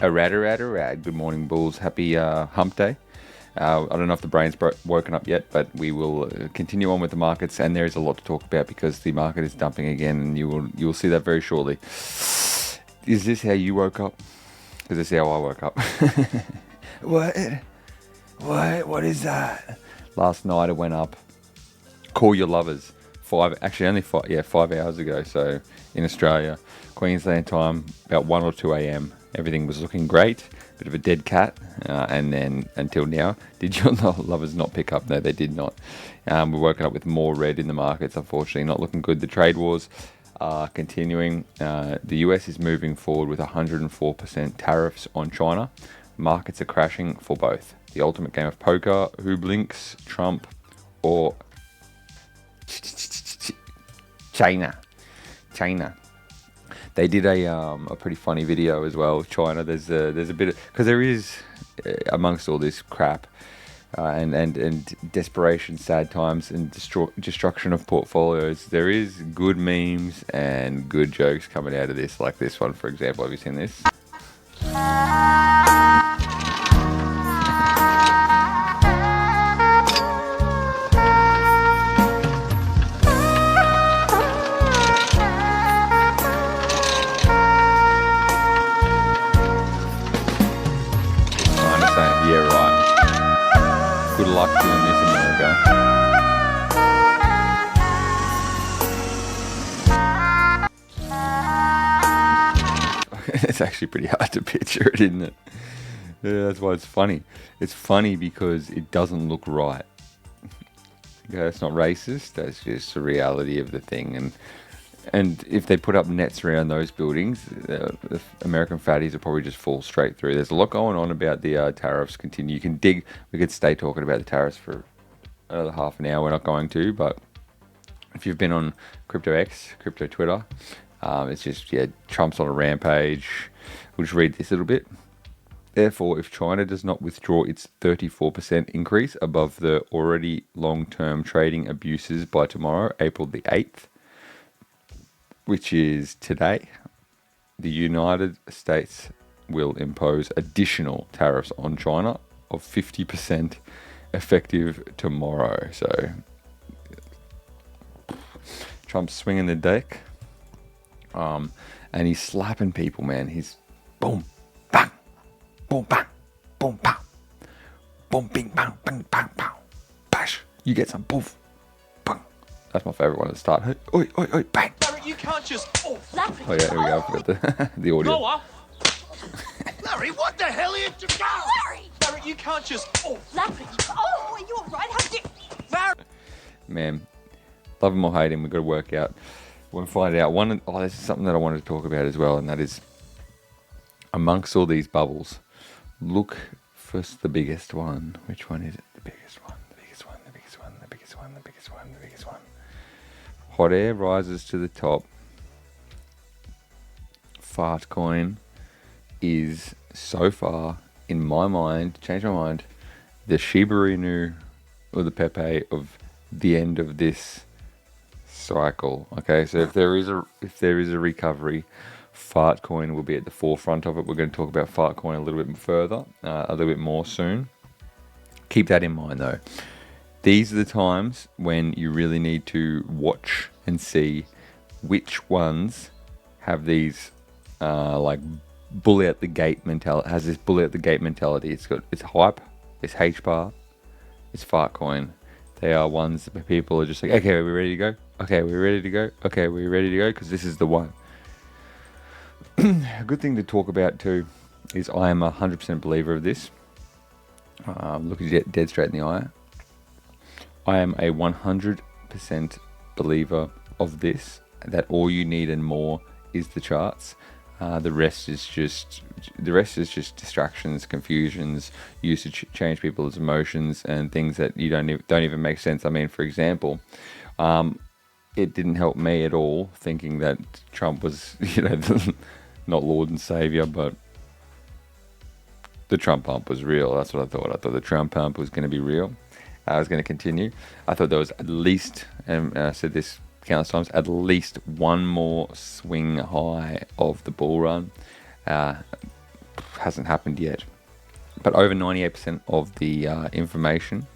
A rad. Good morning, Bulls. Happy hump day. I don't know if the brain's woken up yet, but we will continue on with the markets, and there is a lot to talk about because the market is dumping again, and you will see that very shortly. Is this how you woke up? Because this is how I woke up. What? What is that? Last night it went up. Call your lovers. Only 5 hours ago. So in Australia, Queensland time, about 1 or 2 a.m. Everything was looking great. Bit of a dead cat, and then until now, did your lovers not pick up? No, they did not. We're woken up with more red in the markets. Unfortunately, not looking good. The trade wars are continuing. The US is moving forward with 104% tariffs on China. Markets are crashing for both. The ultimate game of poker: who blinks, Trump or China? They did a pretty funny video as well with China. There's a bit because there is amongst all this crap and desperation, sad times, and destruction of portfolios. There is good memes and good jokes coming out of this, like this one, for example. Have you seen this? Yeah, right. Good luck doing this, America. It's actually pretty hard to picture it, isn't it? Yeah, that's why it's funny. It's funny because it doesn't look right. Yeah, that's not racist. That's just the reality of the thing. And if they put up nets around those buildings, the American fatties will probably just fall straight through. There's a lot going on about the tariffs. Continue. You can dig. We could stay talking about the tariffs for another half an hour. We're not going to, but if you've been on Crypto X, Crypto Twitter, it's just, Trump's on a rampage. We'll just read this a little bit. Therefore, if China does not withdraw its 34% increase above the already long-term trading abuses by tomorrow, April the 8th, which is today, the United States will impose additional tariffs on China of 50% effective tomorrow. So Trump's swinging the deck, and he's slapping people, man. He's boom, bang, boom, bang, boom, bang, boom, bing, bang, bang, bang, bang, bash. You get some poof, bang. That's my favourite one at the start. Hey, oi, oi, oi, bang. You can't just. Oh yeah, here we go. I forgot the audio. Noah! Larry, what the hell are you doing? Larry, you can't just. Larry! Oh, are you alright? How did you... Larry! Man, love him or hate him, we've got to work out. We'll find out. This is something that I wanted to talk about as well, and that is amongst all these bubbles, look for the biggest one. Which one is it? The biggest one. Hot air rises to the top. Fartcoin is so far, in my mind, changed my mind, the Shiba Inu or the Pepe of the end of this cycle. Okay, so if there is a recovery, Fartcoin will be at the forefront of it. We're going to talk about Fartcoin a little bit further, a little bit more soon. Keep that in mind though. These are the times when you really need to watch and see which ones have these like bully at the gate mentality. Has this bully at the gate mentality. It's hype, it's HBAR, it's Fartcoin. They are ones that people are just like, okay, are we ready to go? Okay, we're ready to go. Okay, we're ready to go because this is the one. A good thing to talk about too is I am a 100% believer of this. Look at you dead straight in the eye. I am a 100% believer of this, that all you need and more is the charts. The rest is just distractions, confusions, used to change people's emotions and things that you don't even make sense. I mean, for example, it didn't help me at all thinking that Trump was, not Lord and Savior, but the Trump pump was real. That's what I thought. I thought the Trump pump was going to be real. I was going to continue. I thought there was at least, and I said this countless times, at least one more swing high of the bull run. Had hasn't happened yet. But over 98% of the information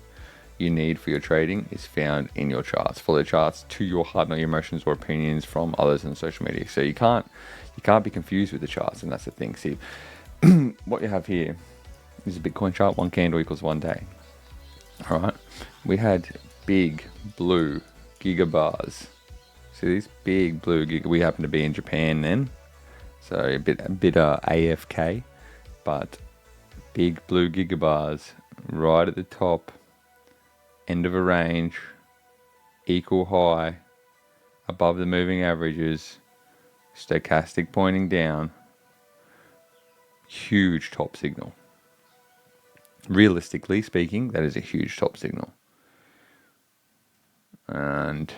you need for your trading is found in your charts. Follow the charts to your heart, not your emotions or opinions from others on social media. So you can't be confused with the charts, and that's the thing. See, what you have here is a Bitcoin chart. One candle equals 1 day. All right, we had big blue gigabars. See these big blue we happen to be in Japan then, so a bit AFK, but big blue gigabars right at the top, end of a range, equal high, above the moving averages, stochastic pointing down, huge top signal. Realistically speaking, that is a huge top signal. And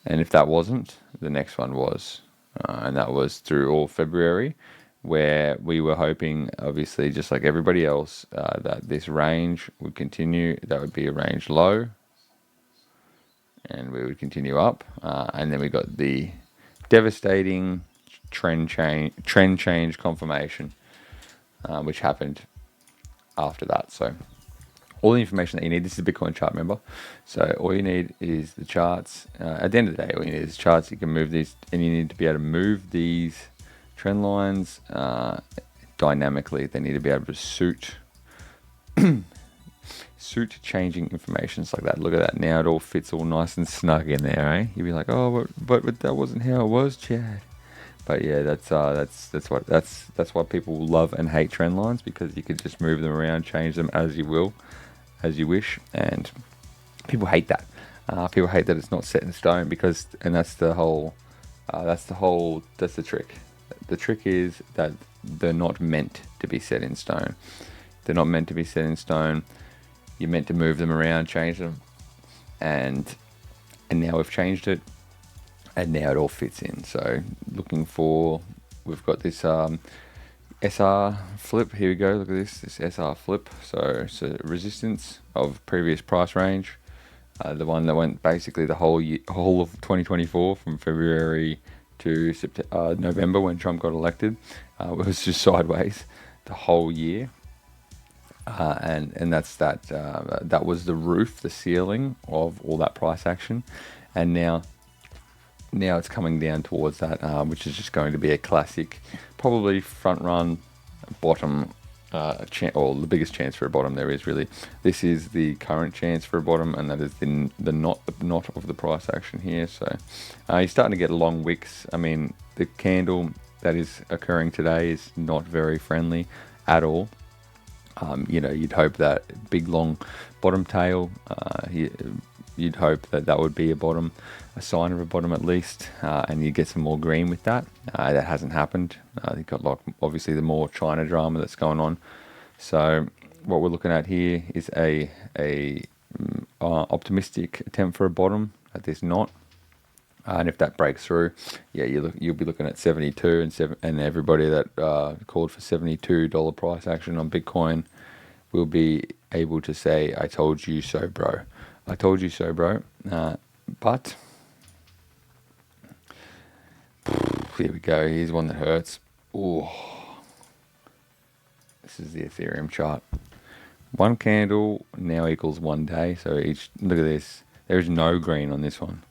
if that wasn't, the next one was. And that was through all February, where we were hoping, obviously, just like everybody else, that this range would continue. That would be a range low, and we would continue up. And then we got the devastating trend change confirmation, which happened after that. So all the information that you need, this is a Bitcoin chart, remember? So all you need is the charts. At the end of the day, all you need is charts. You can move these, and you need to be able to move these trend lines dynamically. They need to be able to suit changing informations like that. Look at that. Now it all fits all nice and snug in there, eh? You'd be like, oh, but that wasn't how it was, Chad. But yeah, that's why people love and hate trend lines, because you could just move them around, change them as you will, as you wish, and people hate that. People hate that it's not set in stone, and that's the trick. The trick is that they're not meant to be set in stone. They're not meant to be set in stone. You're meant to move them around, change them, and now we've changed it, and now it all fits in. So we've got this SR flip. Here we go. Look at this SR flip. So it's a resistance of previous price range. The one that went basically the whole of 2024 from February to November when Trump got elected. It was just sideways the whole year. And that's that. That was the roof, the ceiling of all that price action, and now it's coming down towards that, which is just going to be a classic, probably front run, bottom, or the biggest chance for a bottom there is really. This is the current chance for a bottom, and that is the knot of the price action here. So you're starting to get long wicks. I mean, the candle that is occurring today is not very friendly at all. You'd hope that big long bottom tail, you'd hope that would be a sign of a bottom at least, and you get some more green with that. That hasn't happened. You've got obviously the more China drama that's going on. So what we're looking at here is a optimistic attempt for a bottom at this knot. And if that breaks through, you'll be looking at 72 and everybody that called for $72 price action on Bitcoin will be able to say, "I told you so, bro. I told you so, bro." But here we go. Here's one that hurts. Oh, this is the Ethereum chart. One candle now equals 1 day. So look at this. There is no green on this one.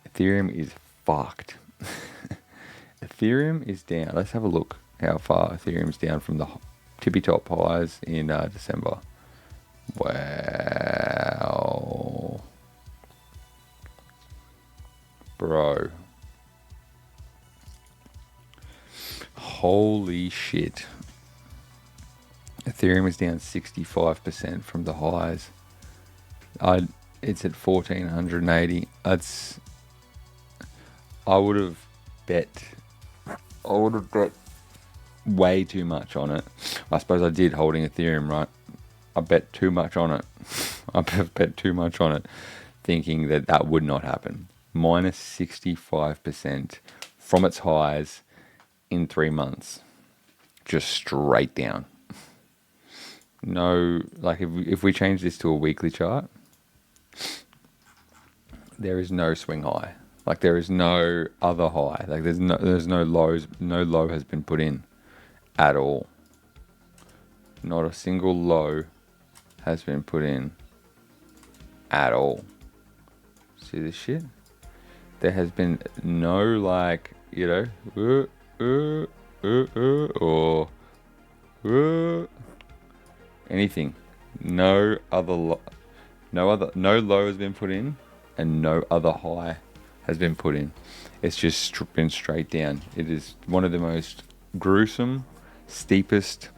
Ethereum is fucked. Ethereum is down. Let's have a look how far Ethereum's down from the tippy top highs in December. Wow. Bro. Holy shit. Ethereum is down 65% from the highs. It's at 1480. I would have bet way too much on it. I suppose I did, holding Ethereum, right? I bet too much on it. I bet too much on it, thinking that would not happen. Minus 65% from its highs in 3 months. Just straight down. No, like if we change this to a weekly chart, there is no swing high. Like there is no other high. Like there's no lows. No low has been put in at all. Not a single low has been put in at all. See this shit? There has been no, like, you know, or anything. No low has been put in, and no other high has been put in. It's just been straight down. It is one of the most gruesome, steepest,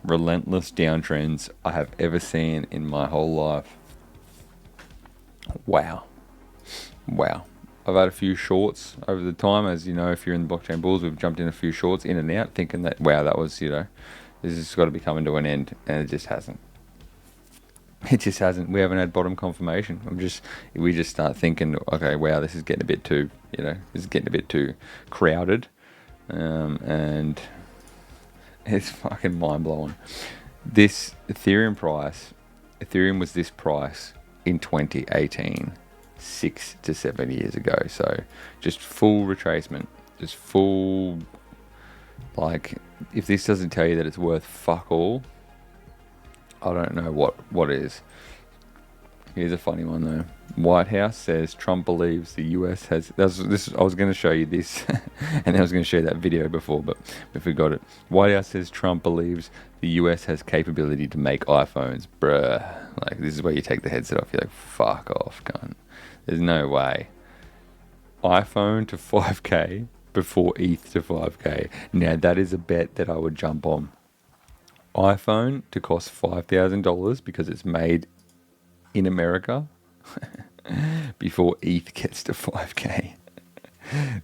relentless downtrends I have ever seen in my whole life. Wow. I've had a few shorts over the time, as you know, if you're in the blockchain bulls, we've jumped in a few shorts in and out, thinking that, wow, that was, you know, this has got to be coming to an end, and it just hasn't. It just hasn't. We haven't had bottom confirmation. We just start thinking, okay, wow, this is getting a bit too, you know, this is getting a bit too crowded, and it's fucking mind blowing. This Ethereum was this price in 2018, 6 to 7 years ago. So just full retracement, just full, like, if this doesn't tell you that it's worth fuck all, I don't know what is. Here's a funny one though. White House says Trump believes the US has. I was going to show you this, and I was going to show you that video before, but we forgot it. White House says Trump believes the US has capability to make iPhones, bruh. Like, this is where you take the headset off. You're like, fuck off, cunt. There's no way. iPhone to 5K before ETH to 5K. Now that is a bet that I would jump on. iPhone to cost $5,000 because it's made in America before ETH gets to 5K.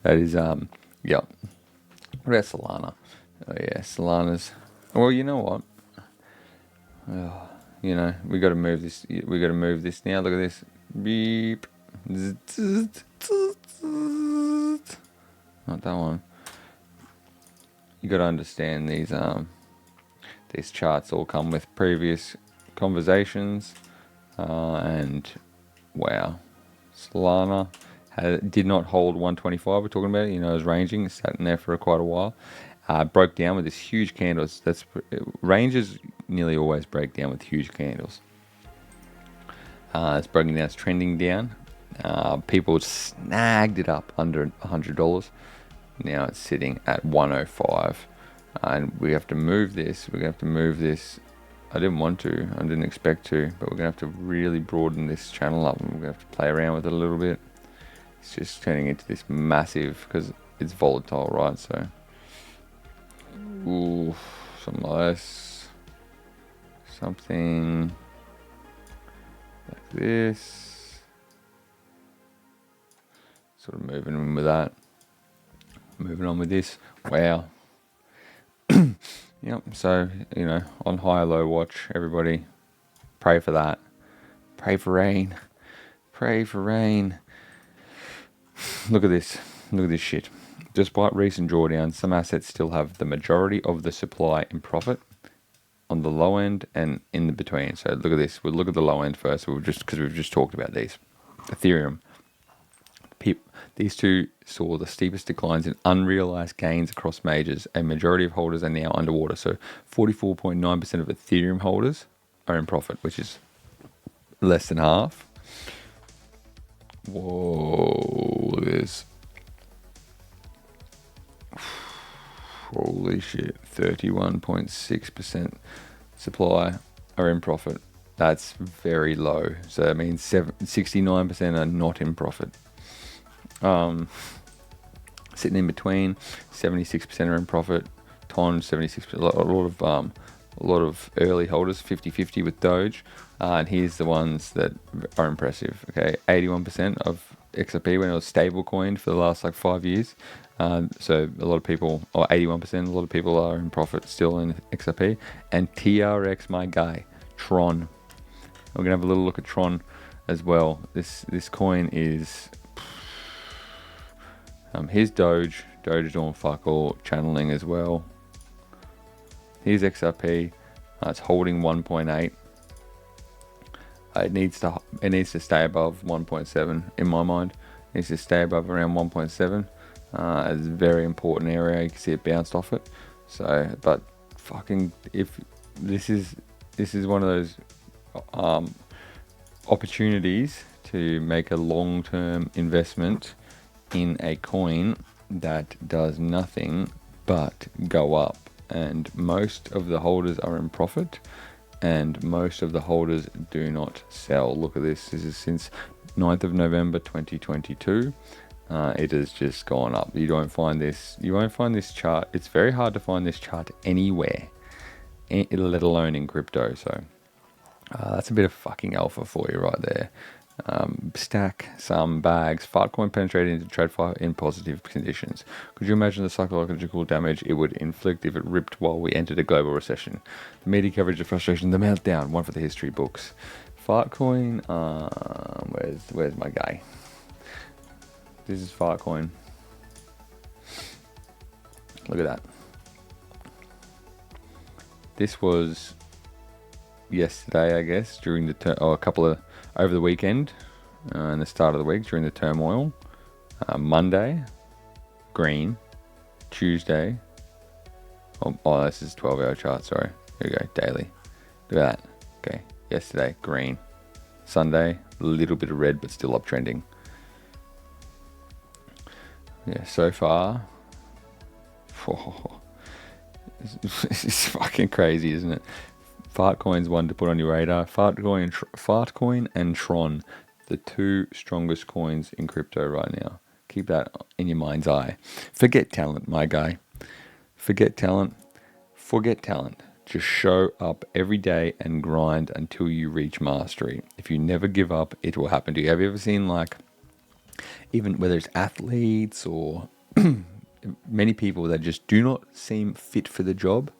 That is, yeah. What about Solana? Oh yeah, Solana's. Well, you know what? Oh, you know, we got to move this. We got to move this now. Look at this. Beep. Not that one. You got to understand these. These charts all come with previous conversations, and wow, Solana did not hold 125. We're talking about it. You know, it was ranging. It sat in there for quite a while. Broke down with this huge candles. Ranges nearly always break down with huge candles. It's broken down. It's trending down. People snagged it up under $100. Now it's sitting at 105. And we have to move this. We're going to have to move this. I didn't want to. I didn't expect to. But we're going to have to really broaden this channel up. And we're going to have to play around with it a little bit. It's just turning into this massive, because it's volatile, right? So, ooh, something like this. Something like this. Sort of moving on with that. Moving on with this. Wow. Yep, so, you know, on high or low watch, everybody pray for that. Pray for rain. Pray for rain. Look at this. Look at this shit. Despite recent drawdowns, some assets still have the majority of the supply in profit on the low end and in the between. So look at this. We'll look at the low end first, because we've just talked about these. Ethereum. These two saw the steepest declines in unrealized gains across majors. A majority of holders are now underwater. So 44.9% of Ethereum holders are in profit, which is less than half. Whoa, look at this. Holy shit. 31.6% supply are in profit. That's very low. So that means 69% are not in profit. Sitting in between, 76% are in profit. Ton, 76%. A lot of early holders, 50-50 with Doge. And here's the ones that are impressive. Okay, 81% of XRP when it was stable coined for the last like 5 years. So a lot of people, or 81%, a lot of people are in profit still in XRP. And TRX, my guy, Tron. We're gonna have a little look at Tron as well. This coin is. Here's Doge. Doge is doing fuck all. Channeling as well. Here's XRP. It's holding 1.8. It needs to stay above 1.7 in my mind. It needs to stay above around 1.7. It's a very important area. You can see it bounced off it. So, but fucking if this is one of those opportunities to make a long-term investment in a coin that does nothing but go up, and most of the holders are in profit, and most of the holders do not sell. Look at this. This is since 9th of November 2022. It has just gone up. You won't find this chart. It's very hard to find this chart anywhere, let alone in crypto. So that's a bit of fucking alpha for you right there. Stack some bags. Fartcoin penetrated into TradFi in positive conditions. Could you imagine the psychological damage it would inflict if it ripped while we entered a global recession? The media coverage, the frustration, the meltdown. One for the history books. Fartcoin. Where's my guy? This is Fartcoin. Look at that. This was yesterday, I guess, during the over the weekend and the start of the week during the turmoil. Monday, green. Tuesday, this is 12-hour chart, sorry. Here we go, daily. Look at that. Okay, yesterday, green. Sunday, a little bit of red, but still uptrending. Yeah, so far, this is fucking crazy, isn't it? Fartcoin's one to put on your radar. Fartcoin and Tron, the two strongest coins in crypto right now. Keep that in your mind's eye. Forget talent, my guy. Forget talent. Forget talent. Just show up every day and grind until you reach mastery. If you never give up, it will happen to you. Have you ever seen, like, even whether it's athletes or many people that just do not seem fit for the job,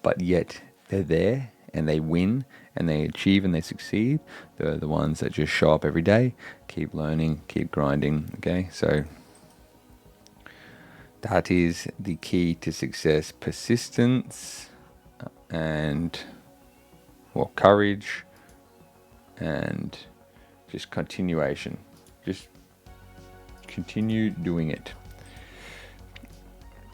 but yet they're there and they win and they achieve and they succeed? They're the ones that just show up every day, keep learning, keep grinding. Okay, so that is the key to success: persistence and, well, courage and just continuation. Just continue doing it.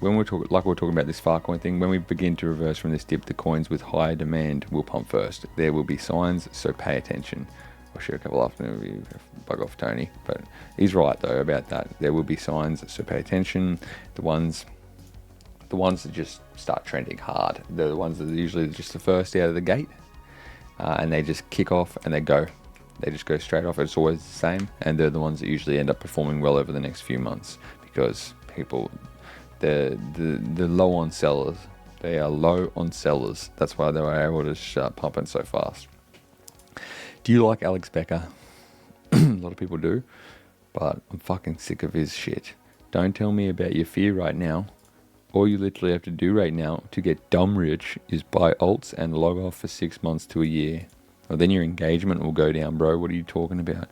When we're talking about this Fartcoin thing, when we begin to reverse from this dip, the coins with higher demand will pump first. There will be signs, so pay attention. I'll share a couple after we bug off Tony, but he's right though about that. There will be signs, so pay attention. The ones that just start trending hard, they're the ones that are usually just the first out of the gate, and they just kick off and they just go straight off. It's always the same, and they're the ones that usually end up performing well over the next few months because people. They're low on sellers. They are low on sellers. That's why they were able to start pumping so fast. Do you like Alex Becker? A lot of people do, but I'm fucking sick of his shit. Don't tell me about your fear right now. All you literally have to do right now to get dumb rich is buy alts and log off for 6 months to a year. Well, then your engagement will go down, bro. What are you talking about?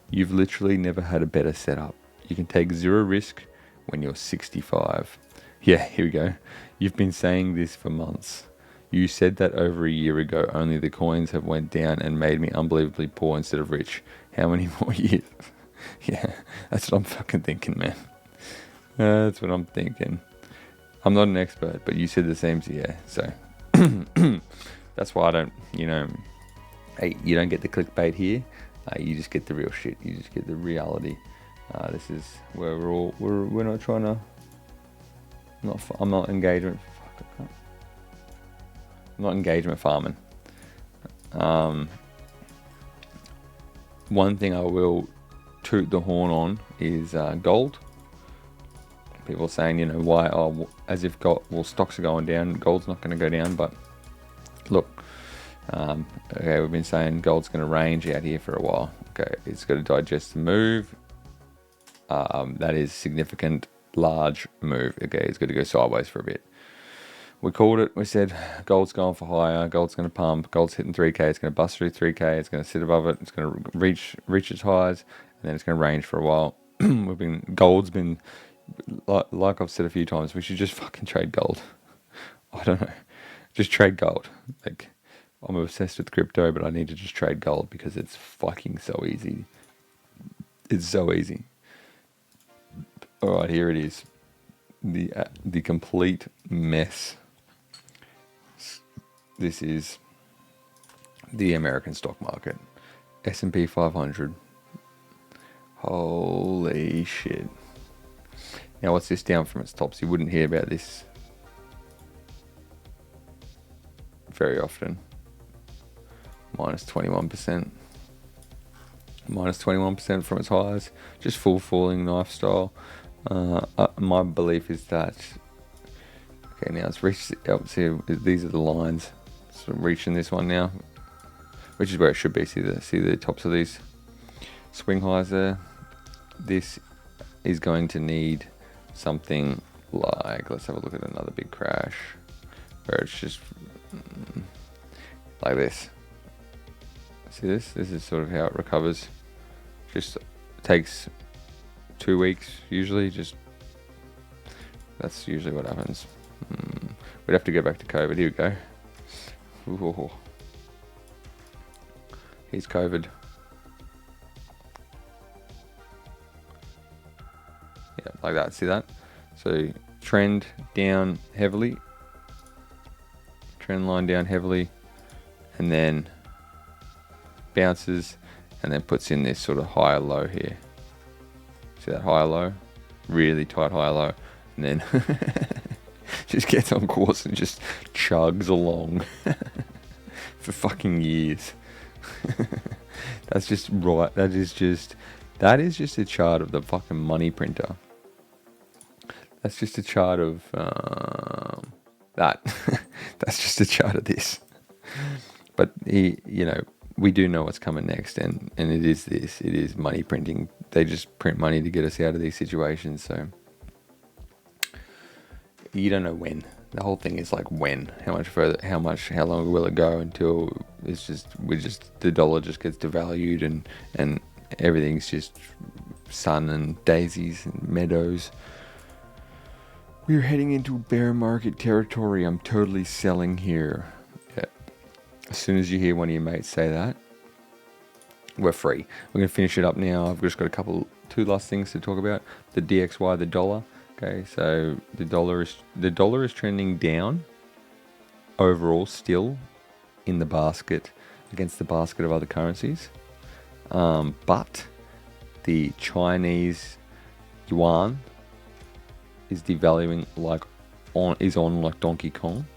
You've literally never had a better setup. You can take zero risk when you're 65. Yeah, here we go. You've been saying this for months. You said that over a year ago, only the coins have went down and made me unbelievably poor instead of rich. How many more years? Yeah, that's what I'm fucking thinking, man. That's what I'm thinking. I'm not an expert, but you said the same to you. So that's why I don't, hey, you don't get the clickbait here. You just get the real shit. You just get the reality. This is where we're not trying to. I'm not engagement. I'm not engagement farming. One thing I will toot the horn on is gold. People saying, why? Oh, as if gold. Well, stocks are going down. Gold's not going to go down. But look, okay, we've been saying gold's going to range out here for a while. Okay, it's got to digest the move. That is significant, large move. Okay, it's going to go sideways for a bit. We called it. We said gold's going for higher. Gold's going to pump. Gold's hitting 3K. It's going to bust through 3K. It's going to sit above it. It's going to reach its highs, and then it's going to range for a while. Gold's been, like I've said a few times, we should just fucking trade gold. I don't know, just trade gold. Like, I'm obsessed with crypto, but I need to just trade gold because it's fucking so easy. It's so easy. All right, here it is. The complete mess. This is the American stock market. S&P 500. Holy shit. Now what's this down from its tops? You wouldn't hear about this very often. Minus 21%. Minus 21% from its highs. Just full falling knife style. My belief is that... Okay, now it's reached... See, these are the lines. So I'm reaching this one now. Which is where it should be. See the tops of these swing highs there? This is going to need something like... Let's have a look at another big crash. Where it's just... like this. See this? This is sort of how it recovers. Just takes 2 weeks usually. Just that's usually what happens. We'd have to go back to COVID. Here we go. Ooh. Here's COVID. Yeah, like that. See that? So trend down heavily. Trend line down heavily. And then bounces and then puts in this sort of higher low here. See that higher low? Really tight higher low. And then just gets on course and just chugs along for fucking years. That's just right. That is just a chart of the fucking money printer. That's just a chart of that. That's just a chart of this. But we do know what's coming next, and it is this. It is money printing. They just print money to get us out of these situations. So you don't know when. The whole thing is like when, how long will it go until the dollar just gets devalued and everything's just sun and daisies and meadows. We're heading into bear market territory. I'm totally selling here. Yeah. As soon as you hear one of your mates say that, we're free. We're going to finish it up now. I've just got two last things to talk about. The DXY, the dollar. Okay, so the dollar is trending down overall still in the basket against the basket of other currencies. But the Chinese yuan is devaluing on like Donkey Kong.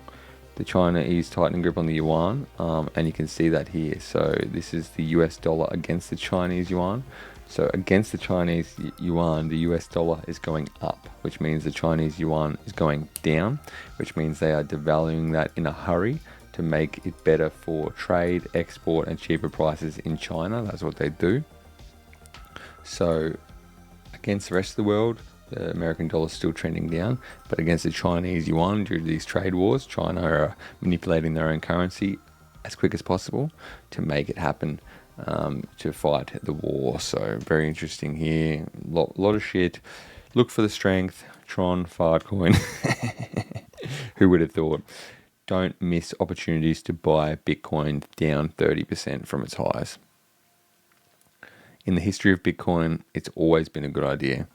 The China is tightening grip on the yuan, and you can see that here. So this is the US dollar against the Chinese yuan. So against the Chinese yuan, the US dollar is going up, which means the Chinese yuan is going down, which means they are devaluing that in a hurry to make it better for trade, export, and cheaper prices in China. That's what they do. So against the rest of the world, the American dollar is still trending down, but against the Chinese yuan, due to these trade wars, China are manipulating their own currency as quick as possible to make it happen, to fight the war. So very interesting here. Lot of shit. Look for the strength. Tron, Fartcoin. Who would have thought? Don't miss opportunities to buy Bitcoin down 30% from its highs. In the history of Bitcoin, it's always been a good idea.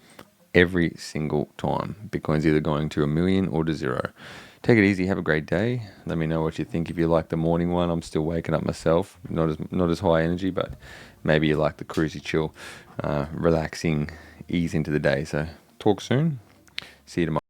Every single time. Bitcoin's either going to 1 million or to 0. Take it easy. Have a great day. Let me know what you think. If you like the morning one, I'm still waking up myself. Not as high energy, but maybe you like the cruisy chill, relaxing, ease into the day. So talk soon. See you tomorrow.